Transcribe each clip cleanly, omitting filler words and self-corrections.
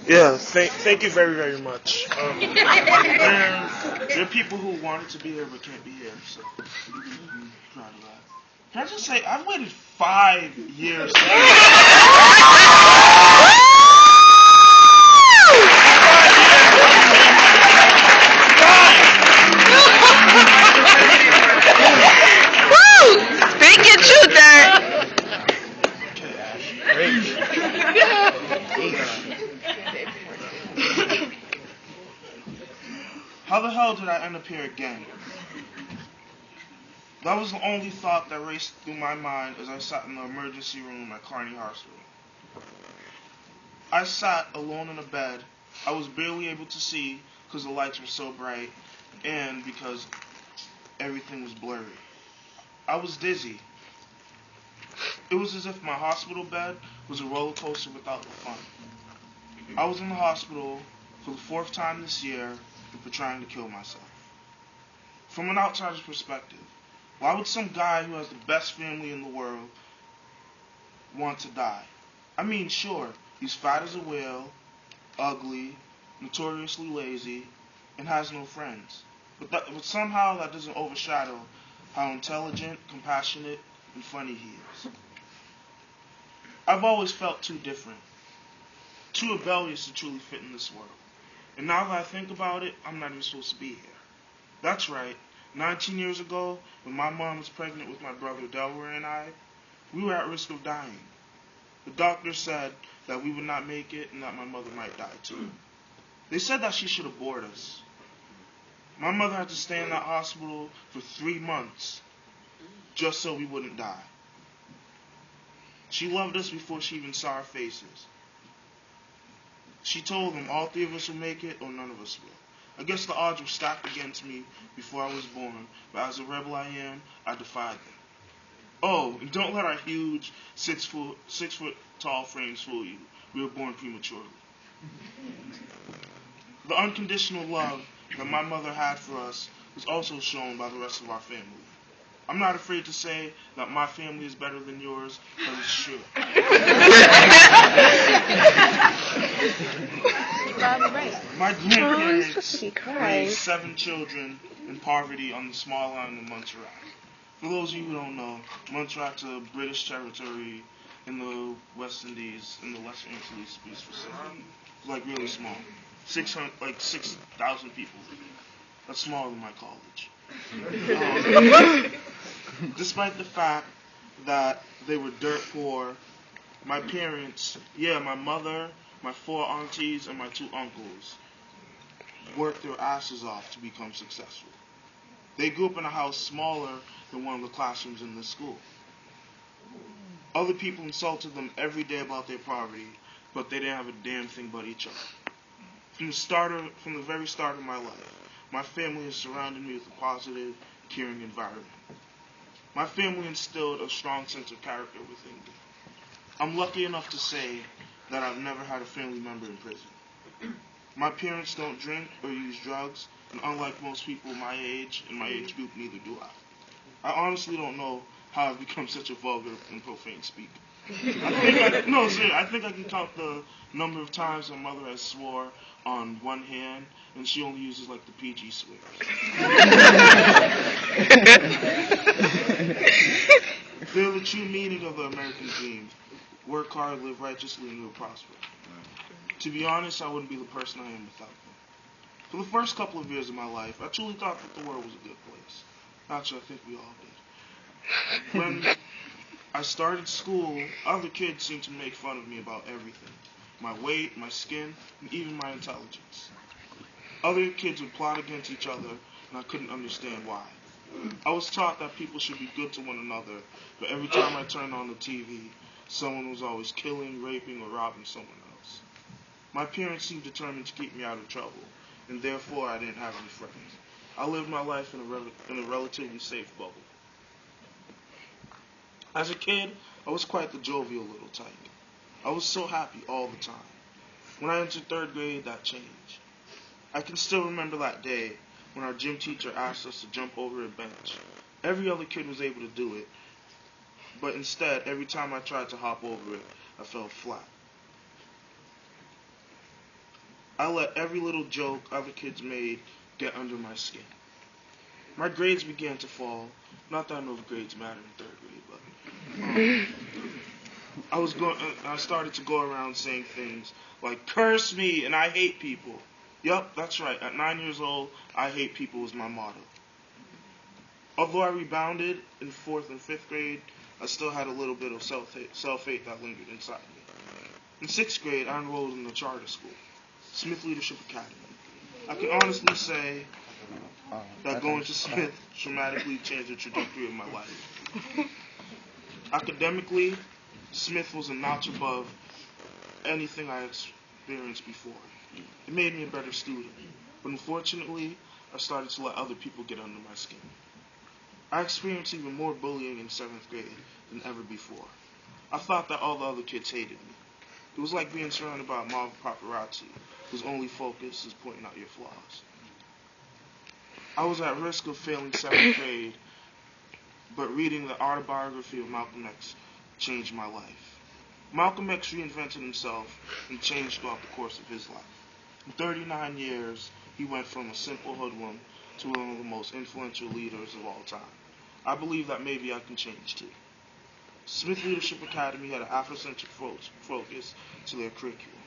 Yeah, thank you very, very much. There are people who wanted to be here but can't be here, so I'm proud of that. Can I just say, I've waited 5 years. Speak your truth there. How the hell did I end up here again? That was the only thought that raced through my mind as I sat in the emergency room at Carney Hospital. I sat alone in a bed. I was barely able to see because the lights were so bright and because everything was blurry. I was dizzy. It was as if my hospital bed was a roller coaster without the fun. I was in the hospital for the 4th time this year and for trying to kill myself. From an outsider's perspective, why would some guy who has the best family in the world want to die? I mean, sure, he's fat as a whale, ugly, notoriously lazy, and has no friends. But somehow that doesn't overshadow how intelligent, compassionate, and funny he is. I've always felt too different, too rebellious to truly fit in this world. And now that I think about it, I'm not even supposed to be here. That's right. 19 years ago, when my mom was pregnant with my brother Delroy and I, we were at risk of dying. The doctor said that we would not make it and that my mother might die too. They said that she should abort us. My mother had to stay in that hospital for 3 months just so we wouldn't die. She loved us before she even saw our faces. She told them all 3 of us would make it or none of us will. I guess the odds were stacked against me before I was born, but as a rebel I am, I defied them. Oh, and don't let our huge 6 foot tall frames fool you. We were born prematurely. The unconditional love that my mother had for us was also shown by the rest of our family. I'm not afraid to say that my family is better than yours, because it's true. My grandparents raised 7 children in poverty on the small island of Montserrat. For those of you who don't know, Montserrat's a British territory in the West Indies, in the West Antilles, to be specific. Like really small. 6,000 people. That's smaller than my college. Despite the fact that they were dirt poor, my parents, my mother, my 4 aunties, and my 2 uncles worked their asses off to become successful. They grew up in a house smaller than one of the classrooms in the school. Other people insulted them every day about their poverty, but they didn't have a damn thing but each other. From the very start of my life, my family has surrounded me with a positive, caring environment. My family instilled a strong sense of character within me. I'm lucky enough to say that I've never had a family member in prison. My parents don't drink or use drugs, and unlike most people my age and my age group, neither do I. I honestly don't know how I've become such a vulgar and profane speaker. I think I can count the number of times my mother has swore on one hand, and she only uses like the PG swears. They're the true meaning of the American dream. Work hard, live righteously, and you'll prosper. To be honest, I wouldn't be the person I am without them. For the first couple of years of my life, I truly thought that the world was a good place. Actually, I think we all did. When I started school, other kids seemed to make fun of me about everything. My weight, my skin, and even my intelligence. Other kids would plot against each other, and I couldn't understand why. I was taught that people should be good to one another, but every time I turned on the TV, someone was always killing, raping, or robbing someone else. My parents seemed determined to keep me out of trouble, and therefore I didn't have any friends. I lived my life in a relatively safe bubble. As a kid, I was quite the jovial little type. I was so happy all the time. When I entered 3rd grade, that changed. I can still remember that day when our gym teacher asked us to jump over a bench. Every other kid was able to do it, but instead, every time I tried to hop over it, I fell flat. I let every little joke other kids made get under my skin. My grades began to fall. Not that I know if grades matter in third grade, but I started to go around saying things like, curse me and I hate people. Yup, that's right. At 9 years old, I hate people was my motto. Although I rebounded in 4th and 5th grade, I still had a little bit of self-hate that lingered inside me. In 6th grade, I enrolled in the charter school, Smith Leadership Academy. I can honestly say that going to Smith dramatically changed the trajectory of my life. Academically, Smith was a notch above anything I experienced before. It made me a better student, but unfortunately, I started to let other people get under my skin. I experienced even more bullying in 7th grade than ever before. I thought that all the other kids hated me. It was like being surrounded by a mob of paparazzi whose only focus is pointing out your flaws. I was at risk of failing 7th grade, but reading the autobiography of Malcolm X changed my life. Malcolm X reinvented himself and changed throughout the course of his life. In 39 years, he went from a simple hoodlum to one of the most influential leaders of all time. I believe that maybe I can change too. Smith Leadership Academy had an Afrocentric focus to their curriculum.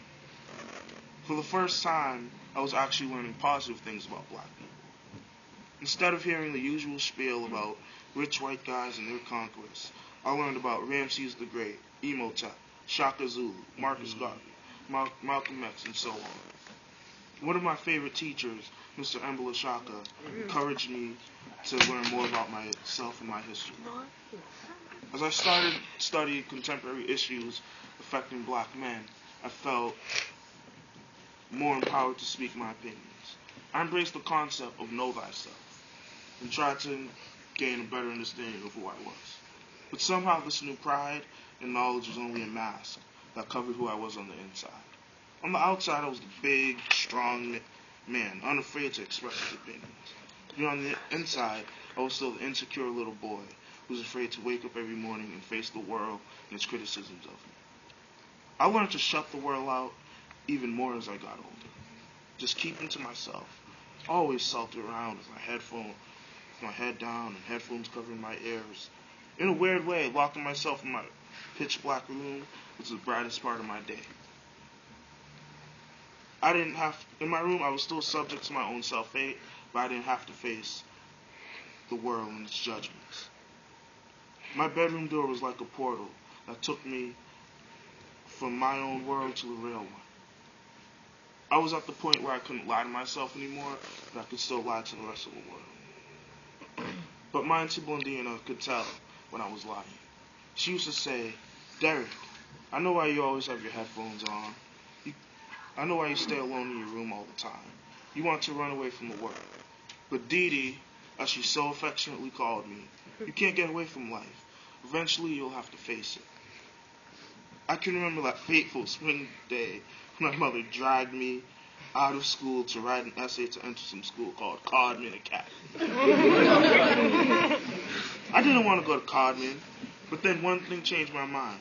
For the first time, I was actually learning positive things about black people. Instead of hearing the usual spiel about rich white guys and their conquests, I learned about Ramses the Great, Imhotep, Shaka Zulu, Marcus Garvey, Malcolm X, and so on. One of my favorite teachers, Mr. Embala Shaka, encouraged me to learn more about myself and my history. As I started studying contemporary issues affecting black men, I felt more empowered to speak my opinions. I embraced the concept of know thyself and tried to gain a better understanding of who I was. But somehow this new pride and knowledge was only a mask that covered who I was on the inside. On the outside, I was the big, strong man, unafraid to express his opinions. But on the inside, I was still the insecure little boy who was afraid to wake up every morning and face the world and its criticisms of me. I learned to shut the world out even more as I got older. Just keeping to myself. I always sulked around with my head down and headphones covering my ears. In a weird way, locking myself in my pitch black room was the brightest part of my day. In my room, I was still subject to my own self-hate, but I didn't have to face the world and its judgments. My bedroom door was like a portal that took me from my own world to the real one. I was at the point where I couldn't lie to myself anymore, but I could still lie to the rest of the world. But my Auntie Blondina could tell when I was lying. She used to say, Derek, I know why you always have your headphones on. I know why you stay alone in your room all the time. You want to run away from the world. But Dee Dee, as she so affectionately called me, you can't get away from life. Eventually you'll have to face it. I can remember that fateful spring day when my mother dragged me out of school to write an essay to enter some school called Codman Academy. I didn't want to go to Codman, but then one thing changed my mind.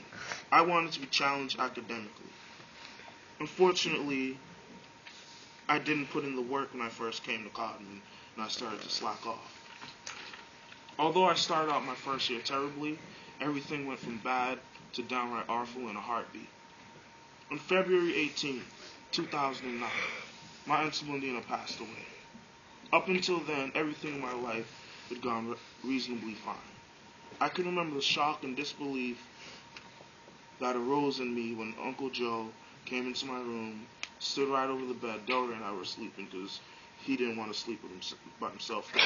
I wanted to be challenged academically. Unfortunately, I didn't put in the work when I first came to Codman, and I started to slack off. Although I started out my first year terribly, everything went from bad to downright awful in a heartbeat. On February 18, 2009, my Auntie Blondina passed away. Up until then, everything in my life had gone reasonably fine. I can remember the shock and disbelief that arose in me when Uncle Joe came into my room, stood right over the bed. Delta and I were sleeping because he didn't want to sleep by himself. No,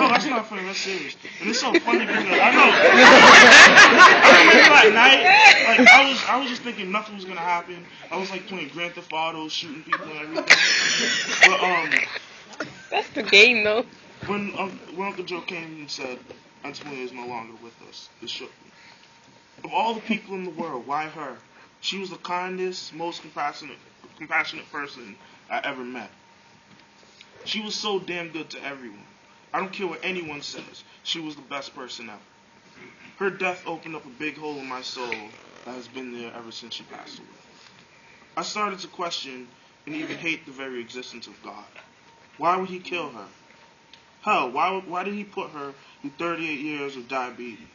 that's not funny. That's serious. And it's so funny because I know. I remember that night, like I was just thinking nothing was gonna happen. I was like playing Grand Theft Auto, shooting people and everything. But That's the game, though. when Uncle Joe came and said Antonia is no longer with us, it shook me. Of all the people in the world, why her? She was the kindest, most compassionate person I ever met. She was so damn good to everyone. I don't care what anyone says. She was the best person ever. Her death opened up a big hole in my soul that has been there ever since she passed away. I started to question and even hate the very existence of God. Why would he kill her? Hell, why did he put her through 38 years of diabetes,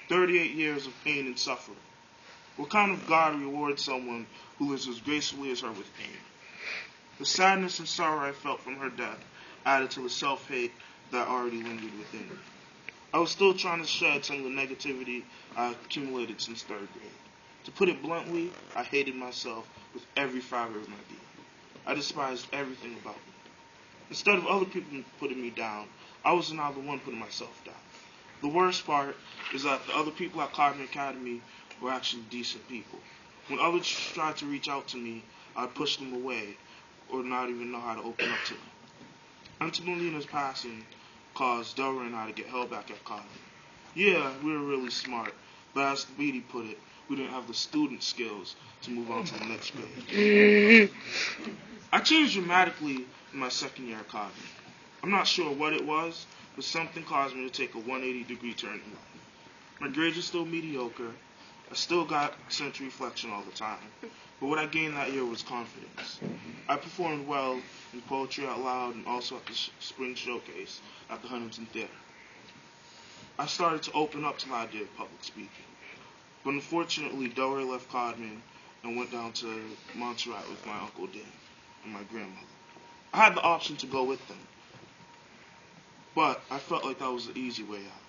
38 years of pain and suffering? What kind of God rewards someone who lives as gracefully as her with pain? The sadness and sorrow I felt from her death added to the self-hate that already lingered within me. I was still trying to shed some of the negativity I accumulated since third grade. To put it bluntly, I hated myself with every fiber of my being. I despised everything about me. Instead of other people putting me down, I was now the one putting myself down. The worst part is that the other people at Codman Academy were actually decent people. When others tried to reach out to me, I'd push them away or not even know how to open up to them. Until Melina's passing caused Delra and I to get held back at Codman. Yeah, we were really smart, but as Beatty put it, we didn't have the student skills to move on to the next grade. I changed dramatically in my second year at Codman. I'm not sure what it was, but something caused me to take a 180-degree turn in life. My grades were still mediocre. I still got sensory reflection all the time. But what I gained that year was confidence. I performed well in poetry out loud and also at the spring showcase at the Huntington Theater. I started to open up to the idea of public speaking. But unfortunately, Delray left Codman and went down to Montserrat with my Uncle Dan and my grandmother. I had the option to go with them, but I felt like that was the easy way out.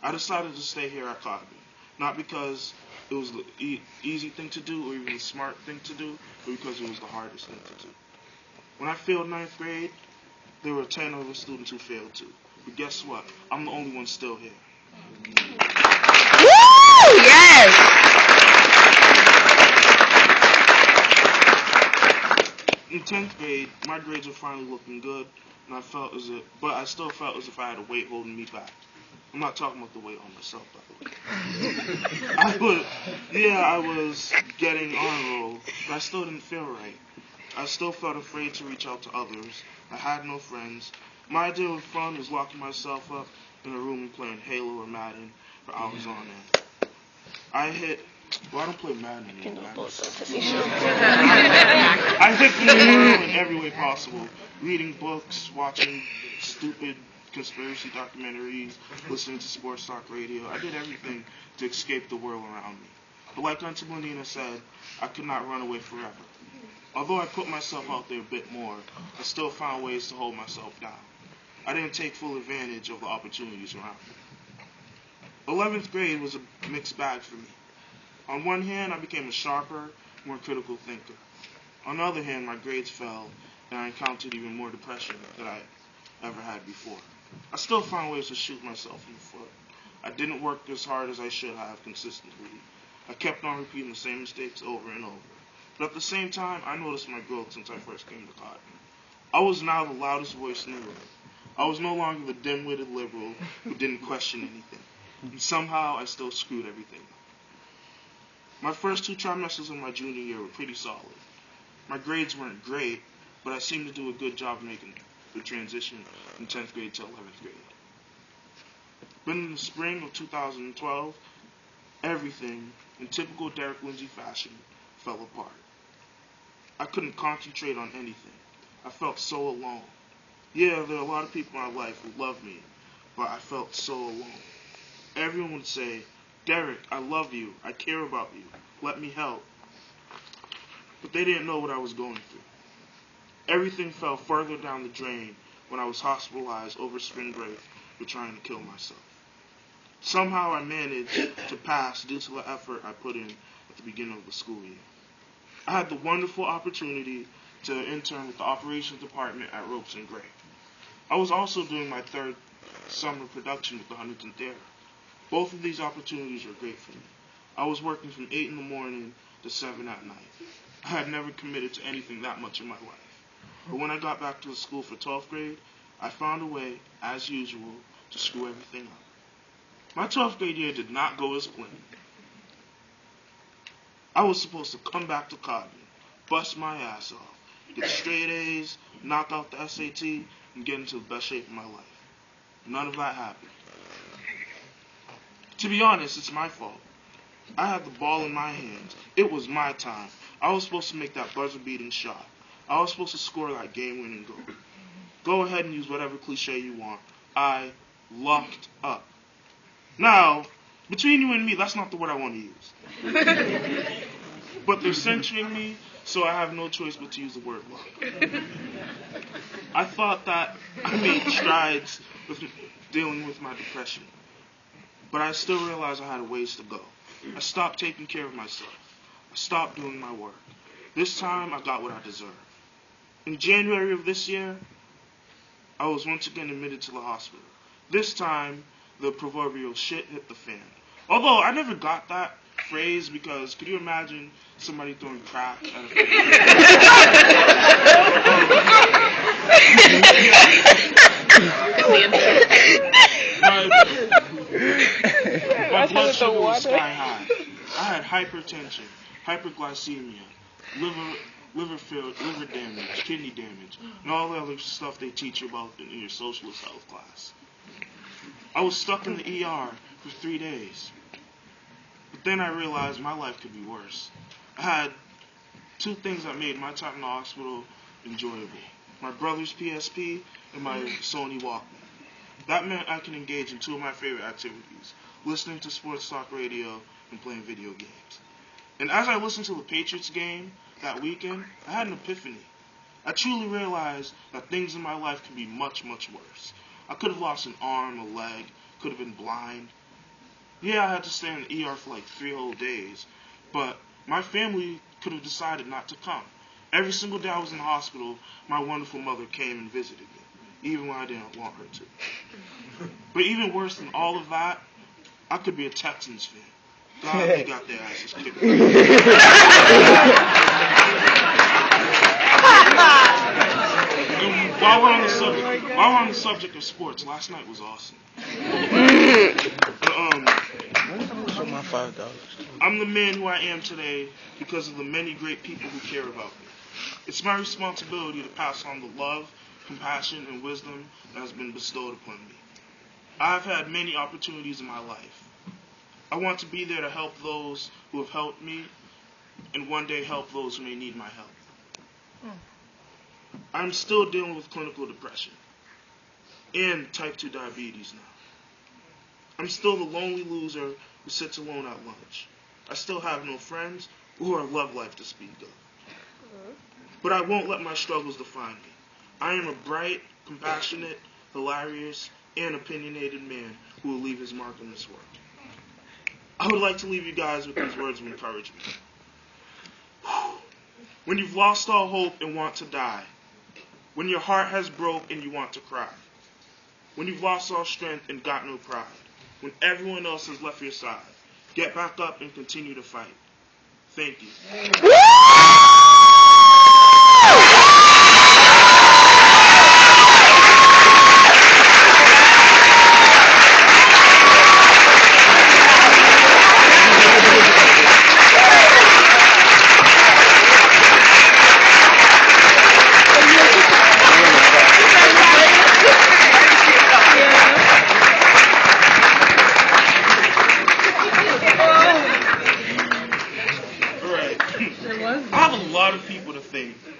I decided to stay here at Codman, not because it was the easy thing to do or even the smart thing to do, but because it was the hardest thing to do. When I failed 9th grade, there were 10 other students who failed too. But guess what? I'm the only one still here. Woo! Yes! In 10th grade, my grades were finally looking good, and I still felt as if I had a weight holding me back. I'm not talking about the weight on myself, by the way. I was getting on a roll, but I still didn't feel right. I still felt afraid to reach out to others. I had no friends. My idea of fun was locking myself up in a room and playing Halo or Madden for hours on end. I don't play Madden anymore. I hit the world in every way possible. Reading books, watching stupid conspiracy documentaries, listening to sports talk radio. I did everything to escape the world around me. But like Auntie Melina said, I could not run away forever. Although I put myself out there a bit more, I still found ways to hold myself down. I didn't take full advantage of the opportunities around me. 11th grade was a mixed bag for me. On one hand, I became a sharper, more critical thinker. On the other hand, my grades fell, and I encountered even more depression than I ever had before. I still found ways to shoot myself in the foot. I didn't work as hard as I should have consistently. I kept on repeating the same mistakes over and over. But at the same time, I noticed my growth since I first came to Codman. I was now the loudest voice in the room. I was no longer the dim-witted liberal who didn't question anything. And somehow, I still screwed everything up. My first 2 trimesters of my junior year were pretty solid. My grades weren't great, but I seemed to do a good job making the transition from 10th grade to 11th grade. But in the spring of 2012, everything, in typical Derek Lindsay fashion, fell apart. I couldn't concentrate on anything. I felt so alone. Yeah, there are a lot of people in my life who love me, but I felt so alone. Everyone would say, "Derek, I love you. I care about you. Let me help." But they didn't know what I was going through. Everything fell further down the drain when I was hospitalized over spring break for trying to kill myself. Somehow I managed to pass due to the effort I put in at the beginning of the school year. I had the wonderful opportunity to intern with the operations department at Ropes and Gray. I was also doing my 3rd summer production with the Huntington Theater. Both of these opportunities were great for me. I was working from 8 in the morning to 7 at night. I had never committed to anything that much in my life. But when I got back to the school for 12th grade, I found a way, as usual, to screw everything up. My 12th grade year did not go as planned. I was supposed to come back to Codman, bust my ass off, get straight A's, knock out the SAT, and get into the best shape of my life. None of that happened. To be honest, it's my fault. I had the ball in my hands. It was my time. I was supposed to make that buzzer-beating shot. I was supposed to score that game-winning goal. Go ahead and use whatever cliche you want. I locked up. Now, between you and me, that's not the word I want to use. But they're censoring me, so I have no choice but to use the word luck. I thought that I made strides with dealing with my depression. But I still realized I had a ways to go. I stopped taking care of myself. I stopped doing my work. This time, I got what I deserved. In January of this year, I was once again admitted to the hospital. This time, the proverbial shit hit the fan. Although, I never got that phrase because could you imagine somebody throwing crack at a my blood sugar was sky high. I had hypertension, hyperglycemia, liver damage, kidney damage, and all the other stuff they teach you about in your socialist health class. I was stuck in the ER for 3 days. But then I realized my life could be worse. I had 2 things that made my time in the hospital enjoyable. My brother's PSP and my Sony Walkman. That meant I could engage in 2 of my favorite activities, listening to sports talk radio and playing video games. And as I listened to the Patriots game that weekend, I had an epiphany. I truly realized that things in my life can be much, much worse. I could have lost an arm, a leg, could have been blind. Yeah, I had to stay in the ER for like 3 whole days, but my family could have decided not to come. Every single day I was in the hospital, my wonderful mother came and visited me, even when I didn't want her to. But even worse than all of that, I could be a Texans fan. God, they got their asses kicked. While we're on the subject of sports, last night was awesome. I'm the man who I am today because of the many great people who care about me. It's my responsibility to pass on the love, compassion, and wisdom that has been bestowed upon me. I've had many opportunities in my life. I want to be there to help those who have helped me and one day help those who may need my help. I'm still dealing with clinical depression and type 2 diabetes now. I'm still the lonely loser who sits alone at lunch. I still have no friends or a love life to speak of. But I won't let my struggles define me. I am a bright, compassionate, hilarious, and opinionated man who will leave his mark in this world. I would like to leave you guys with these words of encouragement. When you've lost all hope and want to die, when your heart has broke and you want to cry, when you've lost all strength and got no pride, when everyone else has left your side, get back up and continue to fight. Thank you.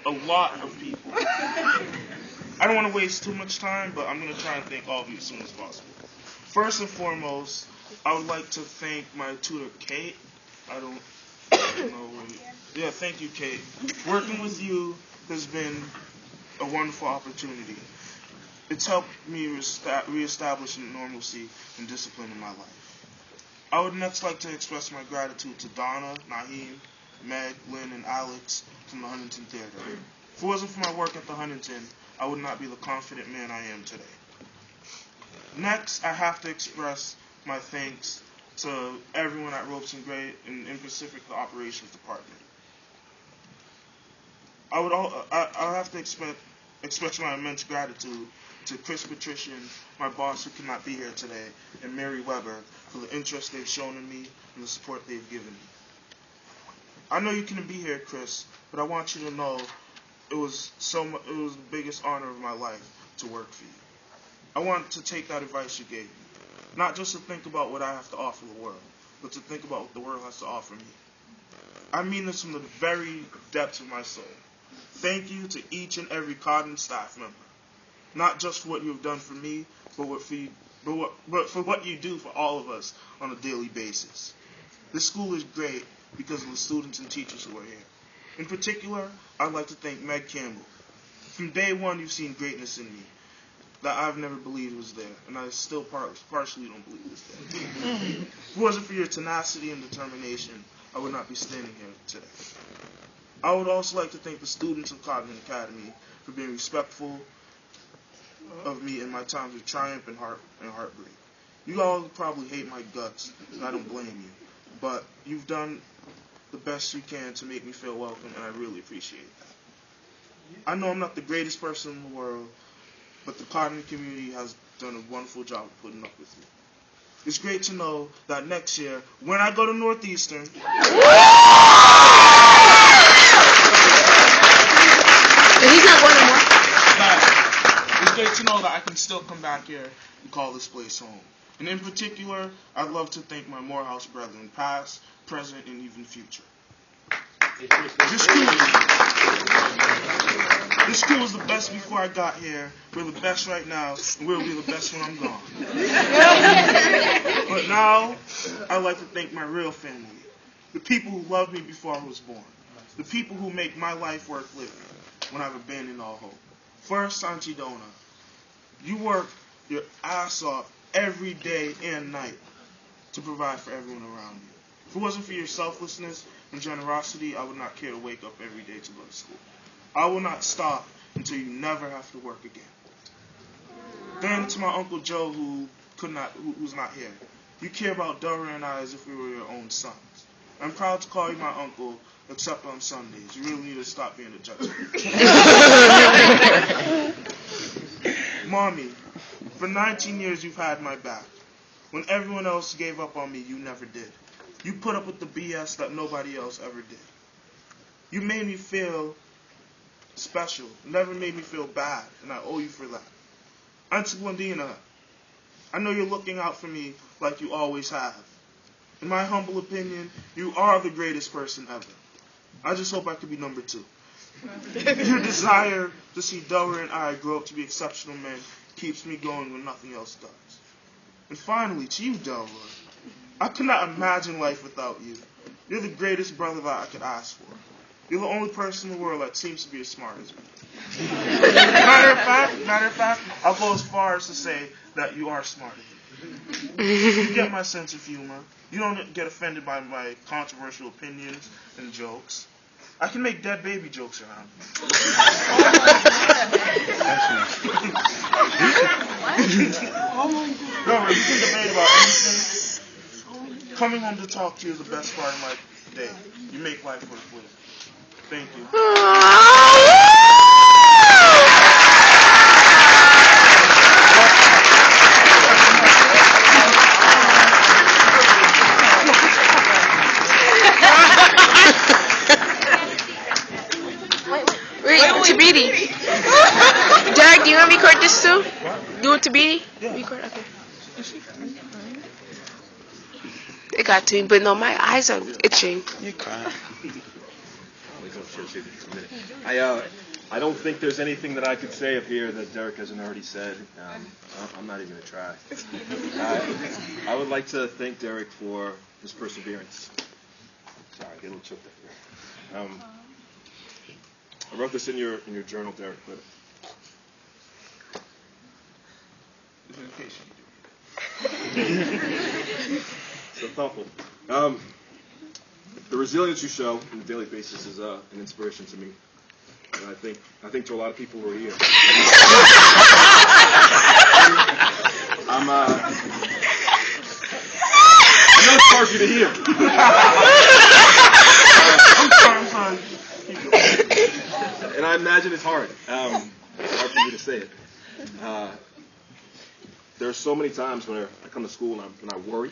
A lot of people. I don't want to waste too much time, but I'm going to try and thank all of you as soon as possible. First and foremost, I would like to thank my tutor, Kate. I don't know. Yeah, thank you, Kate. Working with you has been a wonderful opportunity. It's helped me reestablish normalcy and discipline in my life. I would next like to express my gratitude to Donna, Naheem, Meg, Lynn, and Alex from the Huntington Theater. If it wasn't for my work at the Huntington, I would not be the confident man I am today. Next, I have to express my thanks to everyone at Ropes and Gray and in Pacific, the operations department. I have to express my immense gratitude to Chris Patrician, my boss who could not be here today, and Mary Weber for the interest they've shown in me and the support they've given me. I know you couldn't be here, Chris, but I want you to know it was the biggest honor of my life to work for you. I want to take that advice you gave me, not just to think about what I have to offer the world, but to think about what the world has to offer me. I mean this from the very depths of my soul. Thank you to each and every Codman staff member. Not just for what you have done for me, but for what you do for all of us on a daily basis. This school is great because of the students and teachers who are here. In particular, I'd like to thank Meg Campbell. From day one, you've seen greatness in me that I've never believed was there, and I still partially don't believe is there. If it wasn't for your tenacity and determination, I would not be standing here today. I would also like to thank the students of Codman Academy for being respectful of me in my times of triumph and heartbreak. You all probably hate my guts, and I don't blame you, but you've done the best you can to make me feel welcome, and I really appreciate that. I know I'm not the greatest person in the world, but the Codman community has done a wonderful job of putting up with me. It's great to know that next year, when I go to Northeastern, He's not going anymore. it's great to know that I can still come back here and call this place home. And in particular, I'd love to thank my Morehouse brethren, past, present, and even future. This school was the best before I got here. We're the best right now, and we'll be the best when I'm gone. But now, I'd like to thank my real family, the people who loved me before I was born, the people who make my life worth living when I've abandoned all hope. First, Auntie Donna, you work your ass off every day and night to provide for everyone around you. If it wasn't for your selflessness and generosity, I would not care to wake up every day to go to school. I will not stop until you never have to work again. Then to my Uncle Joe, who's not here. You care about Dora and I as if we were your own sons. I'm proud to call you my uncle, except on Sundays. You really need to stop being a judge. Mommy, for 19 years you've had my back. When everyone else gave up on me, you never did. You put up with the BS that nobody else ever did. You made me feel special, never made me feel bad, and I owe you for that. Auntie Blondina, I know you're looking out for me like you always have. In my humble opinion, you are the greatest person ever. I just hope I could be number 2. Your desire to see Dora and I grow up to be exceptional men keeps me going when nothing else does. And finally, to you, Dora, I could not imagine life without you. You're the greatest brother that I could ask for. You're the only person in the world that seems to be as smart as me. Matter of fact, I'll go as far as to say that you are smarter than me. You get my sense of humor. You don't get offended by my controversial opinions and jokes. I can make dead baby jokes around you. Dora, you can debate about anything. Coming home to talk to you is the best part of my day. You make life worth living. Thank you. Wait, Tabidi. Derek, do you want to record this too? Do you want Tabidi? Yeah. Record? Okay. It got to me, but no, my eyes are itching. You're crying. I don't think there's anything that I could say up here that Derek hasn't already said. I'm not even going to try. I would like to thank Derek for his perseverance. Sorry, I get a little choked up here. I wrote this in your journal, Derek, but so thoughtful. The resilience you show on a daily basis is an inspiration to me, and I think to a lot of people who are here. I know it's hard for you to hear. I'm sorry. And I imagine it's hard. It's hard for me to say it. There are so many times when I come to school and I worry,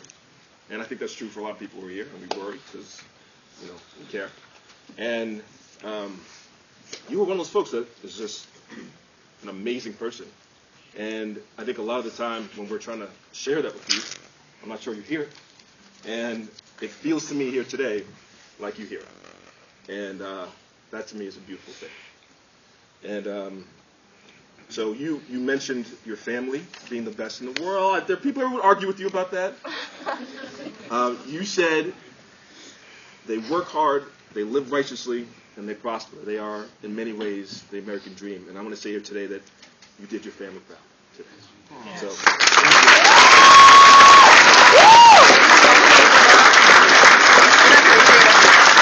and I think that's true for a lot of people who are here, and we worry because, we care. And you were one of those folks that is just an amazing person. And I think a lot of the time when we're trying to share that with you, I'm not sure you hear it. And it feels to me here today like you hear it. And that to me is a beautiful thing. And so you mentioned your family being the best in the world. There are people who would argue with you about that. You said they work hard, they live righteously, and they prosper. They are, in many ways, the American dream. And I want to say here today that you did your family proud today.